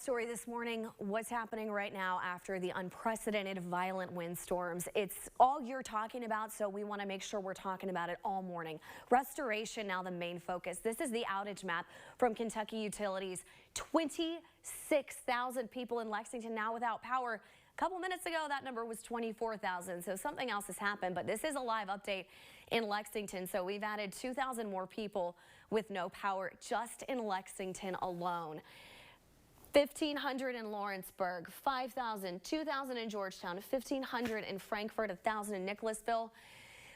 story this morning, what's happening right now after the unprecedented violent windstorms. It's all you're talking about, so we want to make sure we're talking about it all morning. Restoration now the main focus. This is the outage map from Kentucky Utilities. 26,000 people in Lexington now without power. A couple minutes ago, that number was 24,000, so something else has happened, but this is a live update in Lexington. So we've added 2,000 more people with no power just in Lexington alone. 1,500 in Lawrenceburg, 5,000, 2,000 in Georgetown, 1,500 in Frankfort, 1,000 in Nicholasville.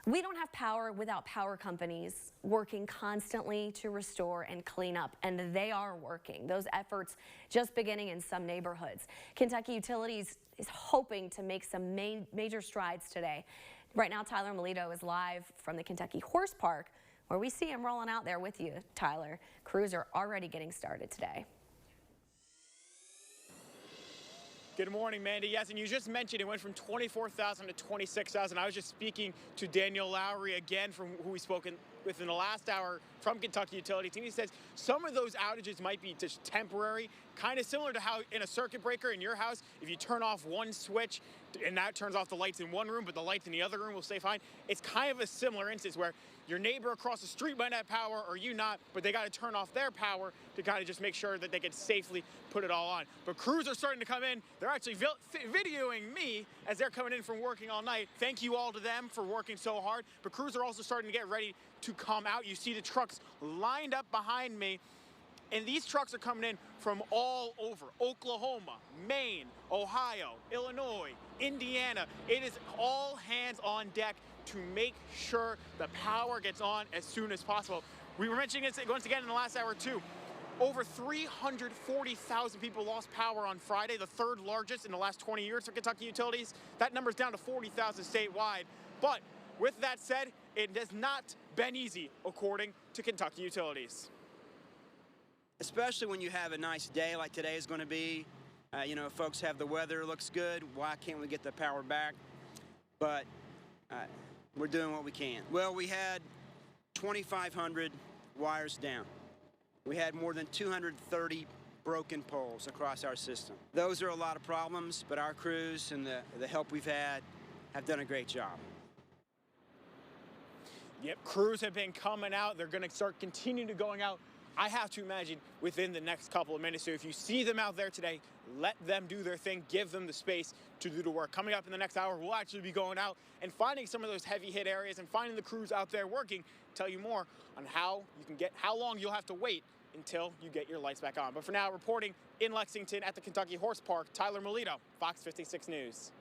We don't have power without power companies working constantly to restore and clean up, and they are working. Those efforts just beginning in some neighborhoods. Kentucky Utilities is hoping to make some major strides today. Right now, Tyler Melito is live from the Kentucky Horse Park, where we see him rolling out there with you, Tyler. Crews are already getting started today. Good morning, Mandy. Yes, and you just mentioned it went from 24,000 to 26,000. I was just speaking to Daniel Lowry again, from who we spoke with in the last hour from Kentucky Utilities, and he says some of those outages might be just temporary, kind of similar to how in a circuit breaker in your house, if you turn off one switch and that turns off the lights in one room, but the lights in the other room will stay fine. It's kind of a similar instance where your neighbor across the street might have power or you not, but they got to turn off their power to kind of just make sure that they can safely put it all on. But crews are starting to come in. They're actually videoing me as they're coming in from working all night. Thank you all to them for working so hard. But crews are also starting to get ready to come out. You see the trucks lined up behind me. And these trucks are coming in from all over: Oklahoma, Maine, Ohio, Illinois, Indiana. It is all hands on deck to make sure the power gets on as soon as possible. We were mentioning it once again in the last hour too. Over 340,000 people lost power on Friday, the third largest in the last 20 years for Kentucky Utilities. That number's down to 40,000 statewide. But with that said, it has not been easy, according to Kentucky Utilities. Especially when you have a nice day like today is going to be. Folks have the weather, looks good. Why can't we get the power back? But we're doing what we can. Well, we had 2,500 wires down. We had more than 230 broken poles across our system. Those are a lot of problems, but our crews and the help we've had have done a great job. Yep, crews have been coming out. They're going to start continuing to going out, I have to imagine, within the next couple of minutes. So if you see them out there today, let them do their thing. Give them the space to do the work. Coming up in the next hour, we'll actually be going out and finding some of those heavy hit areas and finding the crews out there working. Tell you more on how long you'll have to wait until you get your lights back on. But for now, reporting in Lexington at the Kentucky Horse Park, Tyler Melito, Fox 56 News.